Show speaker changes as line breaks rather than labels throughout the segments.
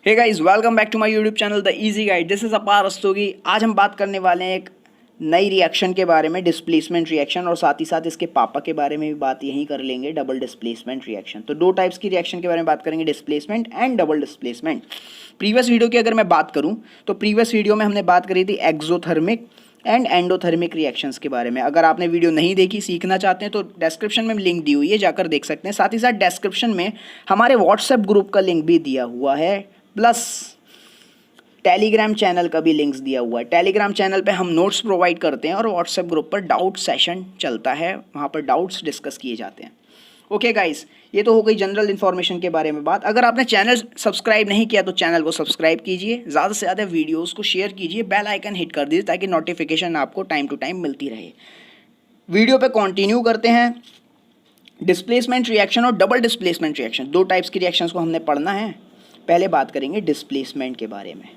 Hey guys, welcome back to my YouTube channel the easy guide. This is Apar Rastogi. आज हम बात करने वाले हैं एक नई रिएक्शन के बारे में, डिस्प्लेसमेंट रिएक्शन, और साथ ही साथ इसके पापा के बारे में भी बात यहीं कर लेंगे, डबल डिस्प्लेसमेंट रिएक्शन। तो दो टाइप्स की रिएक्शन के बारे में बात करेंगे, displacement and double displacement. Previous video की अगर मैं बात करूं तो प्रीवियस वीडियो में हमने बात करी थी एक्सोथर्मिक एंड एंडोथर्मिक रिएक्शंस के बारे में। अगर आपने वीडियो नहीं देखी, सीखना चाहते हैं तो डिस्क्रिप्शन में लिंक दी हुई है, जाकर देख सकते हैं। साथ ही साथ डिस्क्रिप्शन में हमारे व्हाट्सएप ग्रुप का लिंक भी दिया हुआ है, प्लस टेलीग्राम चैनल का भी लिंक्स दिया हुआ है। टेलीग्राम चैनल पे हम नोट्स प्रोवाइड करते हैं और व्हाट्सएप ग्रुप पर डाउट सेशन चलता है, वहाँ पर डाउट्स डिस्कस किए जाते हैं। ओके गाइस, ये तो हो गई जनरल इन्फॉर्मेशन के बारे में बात। अगर आपने चैनल सब्सक्राइब नहीं किया तो चैनल को सब्सक्राइब कीजिए, ज़्यादा से ज़्यादा वीडियोस को शेयर कीजिए, बेल आइकन हिट कर दीजिए ताकि नोटिफिकेशन आपको टाइम टू टाइम मिलती रहे। वीडियो पे कंटिन्यू करते हैं। डिस्प्लेसमेंट रिएक्शन और डबल डिस्प्लेसमेंट रिएक्शन, दो टाइप्स की रिएक्शंस को हमने पढ़ना है। पहले बात करेंगे डिस्प्लेसमेंट के बारे में,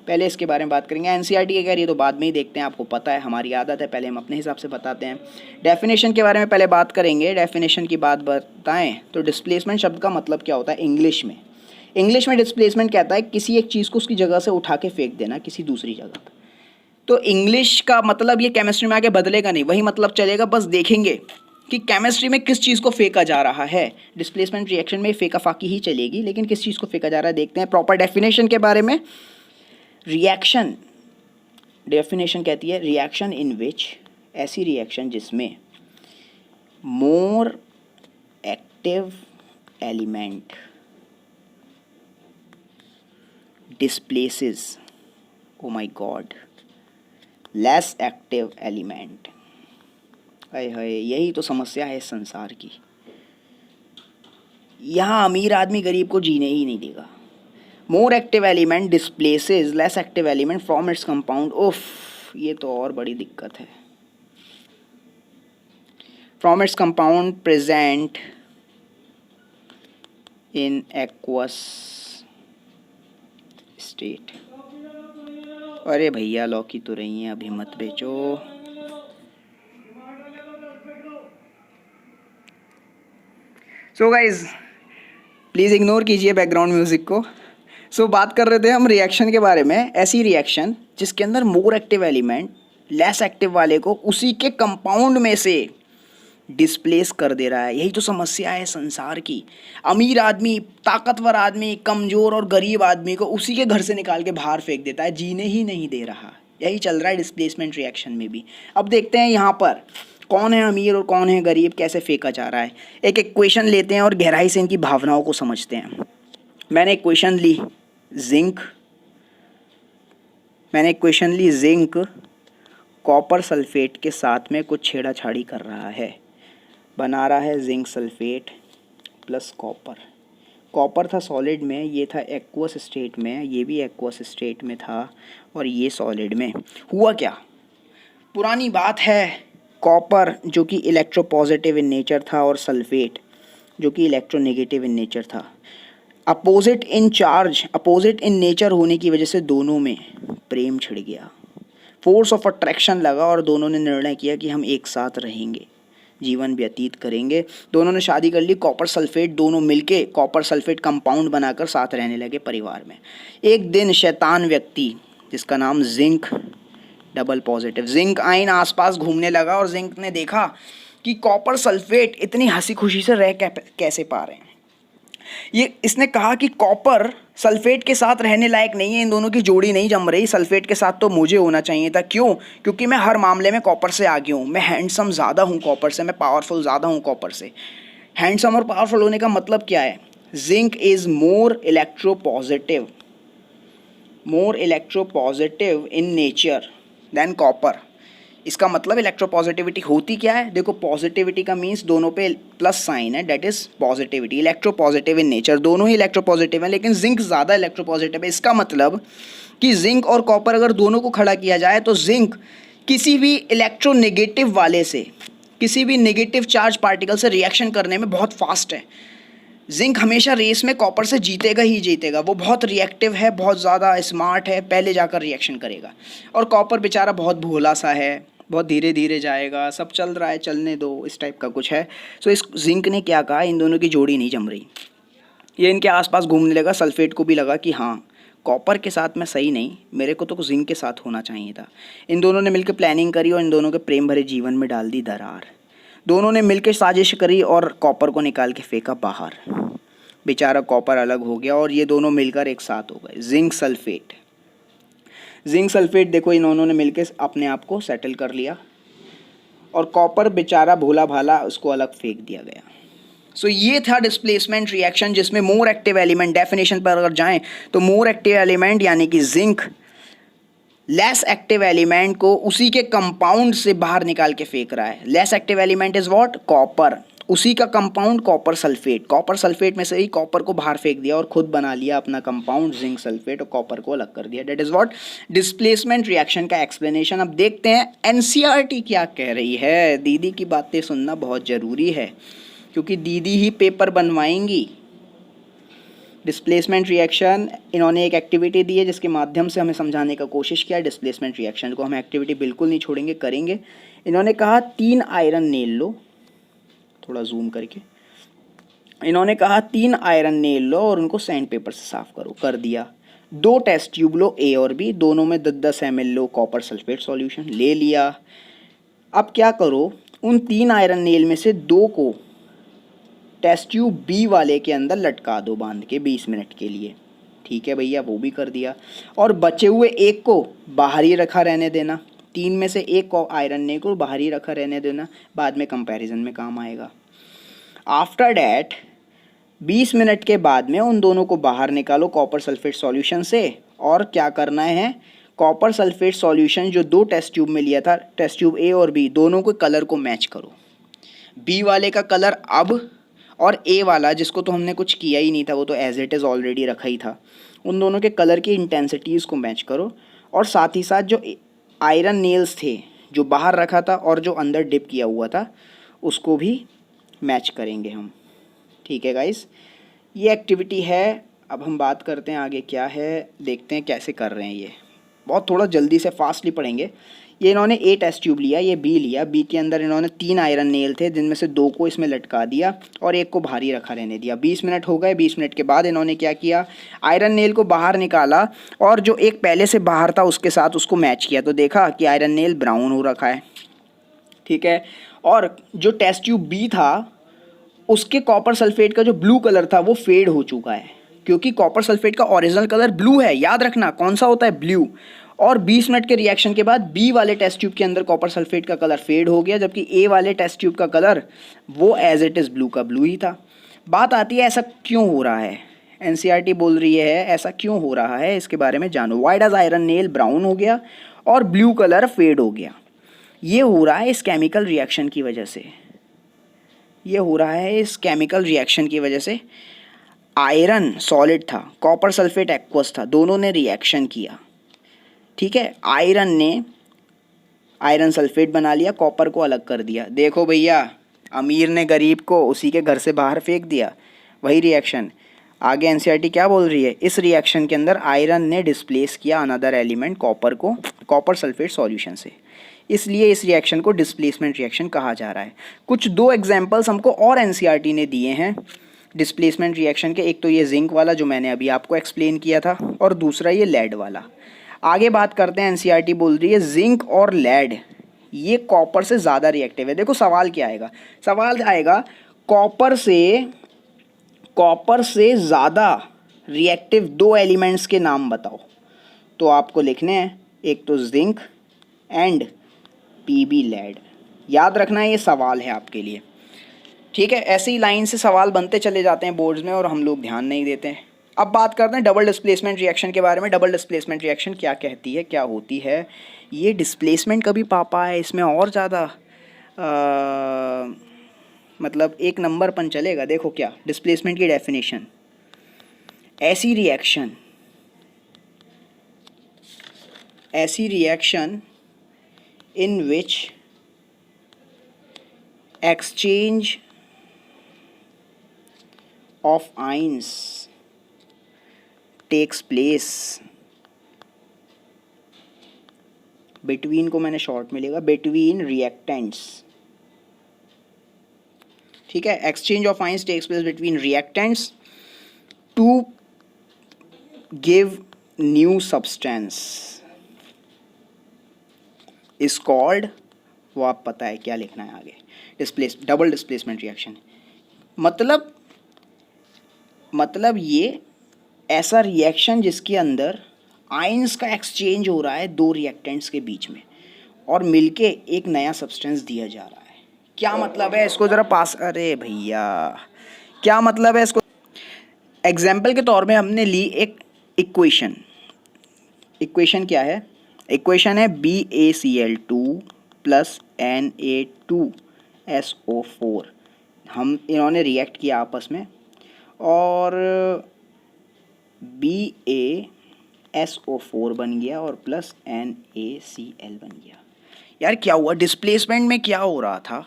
पहले इसके बारे में बात करेंगे। एनसीईआरटी के कह रही है तो बाद में ही देखते हैं, आपको पता है हमारी आदत है, पहले हम अपने हिसाब से बताते हैं। डेफिनेशन के बारे में पहले बात करेंगे। डेफिनेशन की बात बताएं तो डिस्प्लेसमेंट शब्द का मतलब क्या होता है इंग्लिश में। इंग्लिश में डिस्प्लेसमेंट कहता है किसी एक चीज़ को उसकी जगह से उठा के फेंक देना किसी दूसरी जगह पर। तो इंग्लिश का मतलब ये केमिस्ट्री में आगे बदलेगा नहीं, वही मतलब चलेगा, बस देखेंगे कि केमिस्ट्री में किस चीज़ को फेंका जा रहा है। डिस्प्लेसमेंट रिएक्शन में फेंका फाकी ही चलेगी, लेकिन किस चीज़ को फेंका जा रहा है देखते हैं। प्रॉपर डेफिनेशन के बारे में, रिएक्शन डेफिनेशन कहती है रिएक्शन इन विच, ऐसी रिएक्शन जिसमें more active element displaces, oh my god, less active element. हाय हाय, यही तो समस्या है इस संसार की। यहाँ अमीर आदमी गरीब को जीने ही नहीं देगा। मोर active element displaces less active element from its compound. उफ, ये तो और बड़ी दिक्कत है। From its compound present in aqueous state. अरे भैया, लौकी तो रही हैं, अभी मत बेचो। सो गाइज, प्लीज़ इग्नोर कीजिए बैकग्राउंड म्यूज़िक को। सो बात कर रहे थे हम रिएक्शन के बारे में। ऐसी रिएक्शन जिसके अंदर मोर एक्टिव एलिमेंट लेस एक्टिव वाले को उसी के कंपाउंड में से डिस्प्लेस कर दे रहा है। यही तो समस्या है संसार की। अमीर आदमी, ताकतवर आदमी, कमज़ोर और गरीब आदमी को उसी के घर से निकाल के बाहर फेंक देता है, जीने ही नहीं दे रहा। यही चल रहा है डिस्प्लेसमेंट रिएक्शन में भी। अब देखते हैं यहाँ पर कौन है अमीर और कौन है गरीब, कैसे फेंका जा रहा है। एक इक्वेशन लेते हैं और गहराई से इनकी भावनाओं को समझते हैं। मैंने इक्वेशन ली जिंक कॉपर सल्फेट के साथ में कुछ छेड़ाछाड़ी कर रहा है, बना रहा है zinc sulphate plus copper. Copper था सॉलिड में, ये था एक्वस स्टेट में, ये भी एक्वस स्टेट में था, और ये सॉलिड में। हुआ क्या, पुरानी बात है, कॉपर जो कि इलेक्ट्रोपॉजिटिव इन नेचर था और सल्फेट जो कि इलेक्ट्रोनेगेटिव इन नेचर था। Opposite in charge, opposite in nature होने की वजह से दोनों में प्रेम छिड़ गया, फोर्स ऑफ अट्रैक्शन लगा और दोनों ने निर्णय किया कि हम एक साथ रहेंगे, जीवन व्यतीत करेंगे। दोनों ने शादी कर ली। कॉपर सल्फेट दोनों मिलके कॉपर सल्फेट कंपाउंड बनाकर साथ रहने लगे परिवार में। एक दिन शैतान व्यक्ति जिसका नाम zinc double positive, zinc ion आसपास घूमने लगा और जिंक ने देखा कि कॉपर सल्फेट इतनी हंसी खुशी से रह कैसे पा रहे हैं। इसने कहा कि कॉपर सल्फेट के साथ रहने लायक नहीं है, इन दोनों की जोड़ी नहीं जम रही, सल्फेट के साथ तो मुझे होना चाहिए था। क्यों? क्योंकि मैं हर मामले में कॉपर से आगे हूँ, मैं हैंडसम ज़्यादा हूँ कॉपर से, मैं पावरफुल ज़्यादा हूँ कॉपर से। हैंडसम और पावरफुल होने का मतलब क्या है? Zinc is more electropositive in nature than copper. इसका मतलब इलेक्ट्रोपॉजिटिविटी होती क्या है? देखो, पॉजिटिविटी का मीन्स दोनों पे प्लस साइन है, that is positivity. Electropositive in nature, दोनों ही इलेक्ट्रोपॉजिटिव हैं, लेकिन जिंक ज़्यादा इलेक्ट्रोपॉजिटिव है। इसका मतलब कि जिंक और कॉपर अगर दोनों को खड़ा किया जाए तो जिंक किसी भी इलेक्ट्रोनेगेटिव वाले से, किसी भी नेगेटिव चार्ज पार्टिकल से रिएक्शन करने में बहुत फास्ट है। जिंक हमेशा रेस में कॉपर से जीतेगा ही जीतेगा। वो बहुत रिएक्टिव है, बहुत ज़्यादा स्मार्ट है, पहले जाकर रिएक्शन करेगा। और कॉपर बेचारा बहुत भोला सा है, बहुत धीरे धीरे जाएगा, सब चल रहा है, चलने दो, इस टाइप का कुछ है। सो इस जिंक ने क्या कहा, इन दोनों की जोड़ी नहीं जम रही। ये इनके आसपास घूमने लगा। सल्फेट को भी लगा कि हाँ, कॉपर के साथ मैं सही नहीं, मेरे को तो जिंक के साथ होना चाहिए था। इन दोनों ने मिलकर प्लानिंग करी और इन दोनों के प्रेम भरे जीवन में डाल दी दरार। दोनों ने मिलकर साजिश करी और कॉपर को निकाल के फेंका बाहर। बेचारा कॉपर अलग हो गया और ये दोनों मिलकर एक साथ हो गए, जिंक सल्फेट। जिंक सल्फेट देखो, इन्होंने ने मिलकर अपने आप को सेटल कर लिया और कॉपर बेचारा भोला भाला उसको अलग फेंक दिया गया। सो ये था डिस्प्लेसमेंट रिएक्शन, जिसमें मोर एक्टिव एलिमेंट, डेफिनेशन पर अगर जाएं तो मोर एक्टिव एलिमेंट यानी कि जिंक लेस एक्टिव एलिमेंट को उसी के कंपाउंड से बाहर निकाल के फेंक रहा है। Less active element is what? Copper. उसी का compound copper sulphate, copper sulphate में से ही कॉपर को बाहर फेंक दिया और खुद बना लिया अपना कंपाउंड जिंक सल्फेट और कॉपर को अलग कर दिया। That is what displacement reaction का एक्सप्लेनेशन। अब देखते हैं एनसीईआरटी क्या कह रही है। दीदी की बातें सुनना बहुत ज़रूरी है क्योंकि दीदी ही पेपर बनवाएंगी। डिस्प्लेसमेंट रिएक्शन, इन्होंने एक एक्टिविटी दी है जिसके माध्यम से हमें समझाने का कोशिश किया। डिस्प्लेसमेंट रिएक्शन को हम एक्टिविटी बिल्कुल नहीं छोड़ेंगे, करेंगे। इन्होंने कहा 3 आयरन नेल लो, थोड़ा जूम करके। इन्होंने कहा 3 आयरन नेल लो और उनको सैंड पेपर से साफ करो, कर दिया। 2 टेस्ट ट्यूब लो ए और बी, दोनों में 10-10 ml लो कॉपर सल्फेट सॉल्यूशन, ले लिया। अब क्या करो, उन 3 आयरन नेल में से 2 को टेस्ट ट्यूब बी वाले के अंदर लटका दो बांध के 20 मिनट के लिए। ठीक है भैया, वो भी कर दिया। और बचे हुए एक को बाहर ही रखा रहने देना। 3 में से एक को आयरन ने को बाहर ही रखा रहने देना, बाद में कंपैरिजन में काम आएगा। आफ्टर डैट 20 मिनट के बाद में उन दोनों को बाहर निकालो कॉपर सल्फेट सॉल्यूशन से। और क्या करना है, कॉपर सल्फेट सॉल्यूशन जो 2 टेस्ट ट्यूब में लिया था, टेस्ट ट्यूब ए और बी, दोनों को कलर को मैच करो। बी वाले का कलर अब और ए वाला जिसको तो हमने कुछ किया ही नहीं था, वो तो एज इट इज़ ऑलरेडी रखा ही था, उन दोनों के कलर की इंटेंसिटीज़ को मैच करो। और साथ ही साथ जो आयरन नेल्स थे जो बाहर रखा था और जो अंदर डिप किया हुआ था उसको भी मैच करेंगे हम। ठीक है गाइस, ये एक्टिविटी है। अब हम बात करते हैं आगे क्या है, देखते हैं कैसे कर रहे हैं। ये बहुत थोड़ा जल्दी से फास्टली पढ़ेंगे। ये इन्होंने ए टेस्ट ट्यूब लिया, ये बी लिया। बी के अंदर इन्होंने 3 आयरन नेल थे जिनमें से 2 को इसमें लटका दिया और एक को भारी रखा रहने दिया। 20 मिनट हो गए। 20 मिनट के बाद इन्होंने क्या किया, आयरन नेल को बाहर निकाला और जो एक पहले से बाहर था उसके साथ उसको मैच किया, तो देखा कि आयरन नेल ब्राउन हो रखा है। ठीक है, और जो टेस्ट ट्यूब बी था उसके कॉपर सल्फेट का जो ब्लू कलर था वो फेड हो चुका है, क्योंकि कॉपर सल्फेट का ओरिजिनल कलर ब्लू है, याद रखना कौन सा होता है, ब्लू। और 20 मिनट के रिएक्शन के बाद बी वाले टेस्ट ट्यूब के अंदर कॉपर सल्फेट का कलर फेड हो गया, जबकि ए वाले टेस्ट ट्यूब का कलर वो एज इट इज़ ब्लू का ब्लू ही था। बात आती है ऐसा क्यों हो रहा है, एनसीईआरटी बोल रही है ऐसा क्यों हो रहा है, इसके बारे में जानो। Why does iron nail brown हो गया और ब्लू कलर फेड हो गया? ये हो रहा है इस केमिकल रिएक्शन की वजह से। ये हो रहा है इस केमिकल रिएक्शन की वजह से। आयरन सॉलिड था, कॉपर सल्फेट एक्वस था, दोनों ने रिएक्शन किया। ठीक है, आयरन ने आयरन सल्फेट बना लिया, कॉपर को अलग कर दिया। देखो भैया, अमीर ने गरीब को उसी के घर से बाहर फेंक दिया, वही रिएक्शन। आगे एनसीईआरटी क्या बोल रही है, इस रिएक्शन के अंदर आयरन ने डिस्प्लेस किया अनदर एलिमेंट कॉपर को कॉपर सल्फेट सॉल्यूशन से, इसलिए इस रिएक्शन को डिस्प्लेसमेंट रिएक्शन कहा जा रहा है। कुछ 2 एग्जांपल्स हमको और एनसीईआरटी ने दिए हैं डिस्प्लेसमेंट रिएक्शन के। एक तो ये जिंक वाला जो मैंने अभी आपको एक्सप्लेन किया था, और दूसरा ये लेड वाला। आगे बात करते हैं, एनसीईआरटी बोल रही है जिंक और लेड ये कॉपर से ज़्यादा रिएक्टिव है। देखो सवाल क्या आएगा, सवाल आएगा कॉपर से ज़्यादा रिएक्टिव 2 एलिमेंट्स के नाम बताओ। तो आपको लिखने हैं, एक तो जिंक एंड पीबी लेड। याद रखना है, ये सवाल है आपके लिए। ठीक है, ऐसी लाइन से सवाल बनते चले जाते हैं बोर्ड्स में और हम लोग ध्यान नहीं देते हैं। अब बात करते हैं डबल डिस्प्लेसमेंट रिएक्शन के बारे में। डबल डिस्प्लेसमेंट रिएक्शन क्या कहती है, क्या होती है? ये डिस्प्लेसमेंट कभी पापा है, इसमें और ज़्यादा मतलब 1 नंबरपन चलेगा। देखो क्या डिस्प्लेसमेंट की डेफिनेशन, ऐसी reaction in which exchange of ions takes place between को मैंने शॉर्ट में लिखा between reactants। ठीक है, exchange of ions takes place between reactants to give new substance is called, वो आप पता है क्या लिखना है आगे, डबल डिस्प्लेसमेंट रिएक्शन। मतलब ये ऐसा रिएक्शन जिसके अंदर आयंस का एक्सचेंज हो रहा है दो रिएक्टेंट्स के बीच में और मिलके एक नया सब्सटेंस दिया जा रहा है। क्या मतलब है इसको ज़रा पास, अरे भैया क्या मतलब है इसको। एग्जाम्पल के तौर में हमने ली एक इक्वेशन क्या है, इक्वेशन है BaCl2 प्लस Na2SO4। हम इन्होंने रिएक्ट किया आपस में और BaSO4 बन गया और प्लस NaCl बन गया। यार क्या हुआ, डिस्प्लेसमेंट में क्या हो रहा था,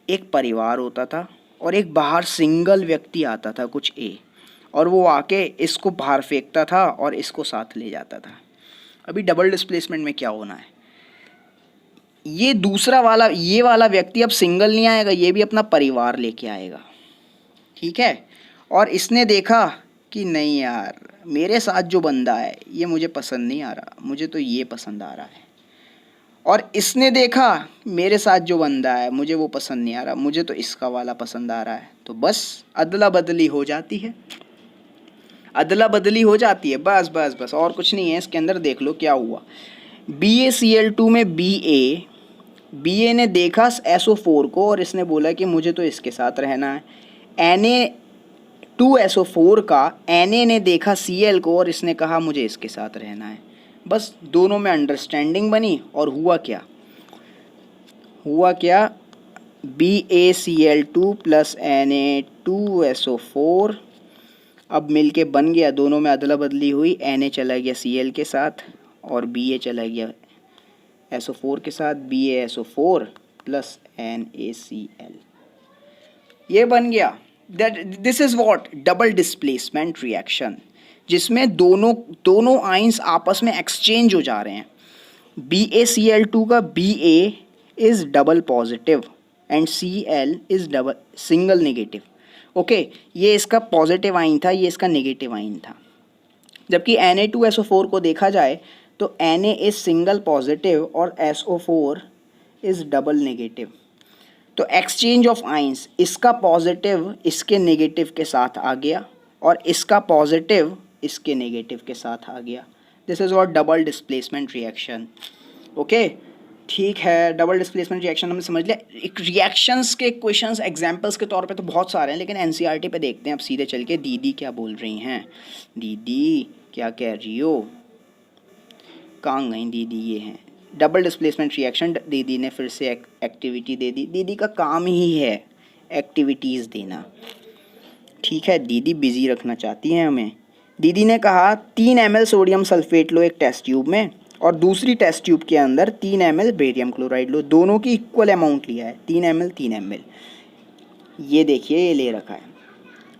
एक परिवार होता था और एक बाहर सिंगल व्यक्ति आता था कुछ A, और वो आके इसको बाहर फेंकता था और इसको साथ ले जाता था। अभी डबल डिस्प्लेसमेंट में क्या होना है, ये दूसरा वाला, ये वाला व्यक्ति अब सिंगल नहीं आएगा, ये भी अपना परिवार लेके आएगा, ठीक है। और इसने देखा कि नहीं यार मेरे साथ जो बंदा है ये मुझे पसंद नहीं आ रहा, मुझे तो ये पसंद आ रहा है। और इसने देखा मेरे साथ जो बंदा है मुझे वो पसंद नहीं आ रहा, मुझे तो इसका वाला पसंद आ रहा है। तो बस अदला बदली हो जाती है, अदला बदली हो जाती है, बस बस बस, और कुछ नहीं है इसके अंदर। देख लो क्या हुआ, BaCl2 में BA ने देखा SO4 को और इसने बोला कि मुझे तो इसके साथ रहना है। Na2SO4 का Na ने देखा Cl को और इसने कहा मुझे इसके साथ रहना है। बस दोनों में अंडरस्टैंडिंग बनी और हुआ क्या, BaCl2 प्लस Na2SO4 अब मिलके बन गया, दोनों में अदला बदली हुई, Na चला गया Cl के साथ और Ba चला गया SO4 के साथ, BaSO4 प्लस NaCl, ये बन गया। This is what, double displacement reaction, जिसमें दोनों आयंस आपस में एक्सचेंज हो जा रहे हैं। BaCl2 का Ba is double positive and Cl is double single negative. Okay, ये इसका पॉजिटिव आयन था, ये इसका नेगेटिव आयन था। जबकि Na2SO4 को देखा जाए तो Na इज सिंगल पॉजिटिव और SO4 इज डबल नेगेटिव। तो एक्सचेंज ऑफ आयंस, इसका पॉजिटिव इसके नेगेटिव के साथ आ गया और इसका पॉजिटिव इसके नेगेटिव के साथ आ गया। This is what double displacement reaction. Okay, ठीक है, डबल डिस्प्लेसमेंट रिएक्शन हमने समझ लिया। एक रिएक्शंस के क्वेश्चंस एग्जांपल्स के तौर पे तो बहुत सारे हैं, लेकिन एनसीईआरटी पे देखते हैं अब सीधे चल के। दीदी क्या बोल रही हैं, दीदी क्या कह रही हो, कहाँ गई दीदी, ये हैं डबल डिस्प्लेसमेंट रिएक्शन। दीदी ने फिर से एक्टिविटी दे दी, दीदी का काम ही है एक्टिविटीज़ देना, ठीक है, दीदी बिजी रखना चाहती हैं हमें। दीदी ने कहा 3 ml सोडियम सल्फेट लो एक टेस्ट ट्यूब में और दूसरी टेस्ट ट्यूब के अंदर 3 ml बेरियम क्लोराइड लो, दोनों की इक्वल अमाउंट लिया है, 3 ml। ये देखिए ये ले रखा है।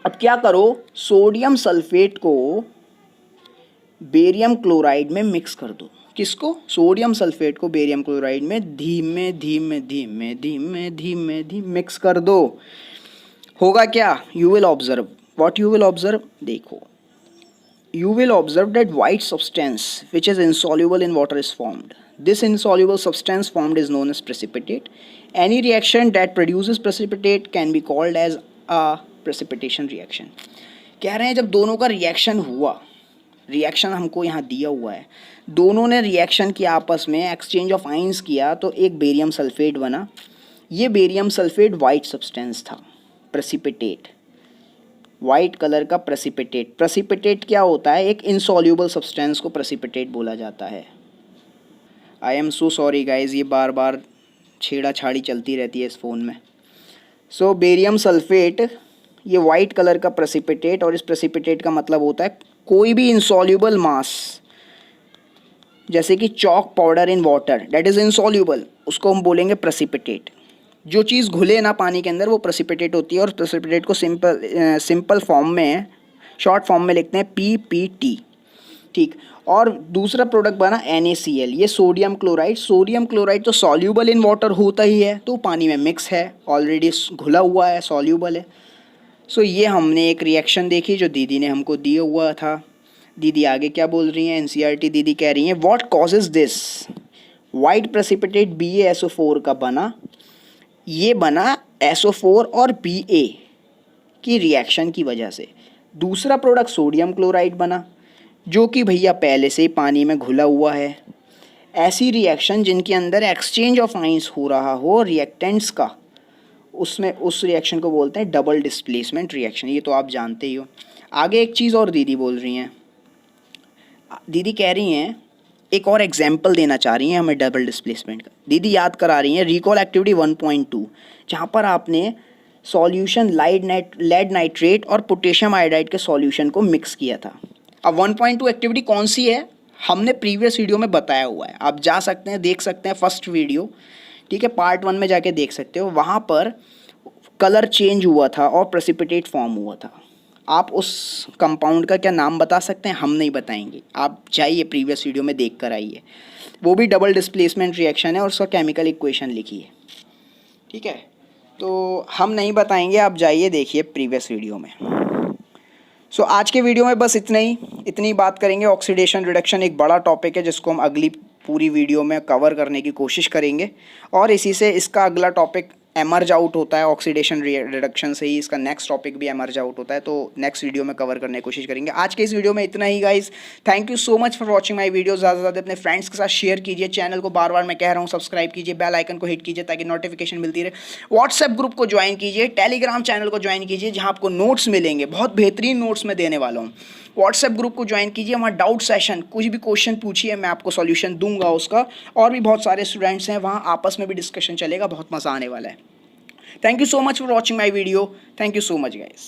अब क्या करो, सोडियम सल्फेट को बेरियम क्लोराइड में मिक्स कर दो। किसको, सोडियम सल्फेट को बेरियम क्लोराइड में धीमे धीमे धीमे धीमे धीमे धीमे मिक्स कर दो। होगा क्या, you will observe, what you will observe, देखो, you will observe that white substance which is insoluble in water is formed. This insoluble substance formed is known as precipitate. Any reaction that produces precipitate can be called as a precipitation reaction. कह रहे हैं जब दोनों का reaction हुआ, reaction हमको यहाँ दिया हुआ है, दोनों ने रिएक्शन किया आपस में, एक्सचेंज ऑफ आइंस किया तो एक बेरियम सल्फेट बना। ये बेरियम सल्फेट वाइट सब्सटेंस था, प्रेसिपिटेट, वाइट कलर का प्रेसिपिटेट। प्रेसिपिटेट क्या होता है, एक इनसॉल्यूबल सब्सटेंस को प्रेसिपिटेट बोला जाता है। I am so sorry guys, ये बार बार छेड़ा छाड़ी चलती रहती है इस फ़ोन में। सो बेरियम सल्फेट ये वाइट कलर का प्रेसिपिटेट, और इस प्रेसिपिटेट का मतलब होता है कोई भी इनसॉल्यूबल मास, जैसे कि chalk powder in water that is insoluble, उसको हम बोलेंगे प्रेसिपिटेट। जो चीज़ घुले ना पानी के अंदर वो प्रेसिपिटेट होती है, और प्रेसिपिटेट को सिंपल फॉर्म में, शॉर्ट फॉर्म में लिखते हैं PPT, ठीक। और दूसरा प्रोडक्ट बना NaCl, ये सोडियम क्लोराइड। सोडियम क्लोराइड तो सॉल्यूबल इन वाटर होता ही है, तो पानी में मिक्स है, ऑलरेडी घुला हुआ है, सॉल्यूबल है। सो ये हमने एक रिएक्शन देखी जो दीदी ने हमको दिया हुआ था। दीदी आगे क्या बोल रही हैं, एनसीईआरटी दीदी कह रही हैं what causes this white precipitate BaSO4 का बना, ये बना SO4 और Ba की रिएक्शन की वजह से। दूसरा प्रोडक्ट सोडियम क्लोराइड बना जो कि भैया पहले से ही पानी में घुला हुआ है। ऐसी रिएक्शन जिनके अंदर एक्सचेंज ऑफ आइंस हो रहा हो रिएक्टेंट्स का, उसमें उस रिएक्शन को बोलते हैं डबल डिस्प्लेसमेंट रिएक्शन, ये तो आप जानते ही हो। आगे एक चीज़ और दीदी बोल रही हैं, दीदी कह रही हैं एक और एग्जाम्पल देना चाह रही हैं हमें डबल डिस्प्लेसमेंट का। दीदी याद करा रही हैं रिकॉल एक्टिविटी 1.2 जहाँ पर आपने सॉल्यूशन लेड नाइट्रेट और पोटेशियम आयोडाइड के सॉल्यूशन को मिक्स किया था। अब 1.2 एक्टिविटी कौन सी है, हमने प्रीवियस वीडियो में बताया हुआ है, आप जा सकते हैं देख सकते हैं फर्स्ट वीडियो, ठीक है, पार्ट 1 में जाके देख सकते हो। वहाँ पर कलर चेंज हुआ था और प्रेसिपिटेट फॉर्म हुआ था। आप उस कंपाउंड का क्या नाम बता सकते हैं, हम नहीं बताएंगे, आप जाइए प्रीवियस वीडियो में देख कर आइए, वो भी डबल डिस्प्लेसमेंट रिएक्शन है और उसका केमिकल इक्वेशन लिखिए, ठीक है। तो हम नहीं बताएंगे, आप जाइए देखिए प्रीवियस वीडियो में। सो आज के वीडियो में बस इतनी बात करेंगे। ऑक्सीडेशन रिडक्शन एक बड़ा टॉपिक है जिसको हम अगली पूरी वीडियो में कवर करने की कोशिश करेंगे, और इसी से इसका अगला टॉपिक एमर्ज आउट होता है। ऑक्सीडेशन रिडक्शन से ही इसका नेक्स्ट टॉपिक भी एमर्ज आउट होता है, तो नेक्स्ट वीडियो में कवर करने की कोशिश करेंगे। आज के इस वीडियो में इतना ही guys, thank you so much for watching my video. ज़्यादा से ज़्यादा अपने फ्रेंड्स के साथ शेयर कीजिए, चैनल को बार बार मैं कह रहा हूँ सब्सक्राइब कीजिए, बेल आइकन को हिट कीजिए ताकि नोटिफिकेशन मिलती रहे। व्हाट्सएप ग्रुप को ज्वाइन कीजिए, टेलीग्राम चैनल को ज्वाइन कीजिए जहाँ आपको नोट्स मिलेंगे, बहुत बेहतरीन नोट्स मैं देने वाला हूँ। व्हाट्सएप ग्रुप को ज्वाइन कीजिए, वहाँ डाउट सेशन, कुछ भी क्वेश्चन पूछिए मैं आपको सॉल्यूशन दूंगा उसका, और भी बहुत सारे स्टूडेंट्स हैं वहाँ, आपस में भी डिस्कशन चलेगा, बहुत मज़ा आने वाला है। Thank you so much for watching my video. Thank you so much guys.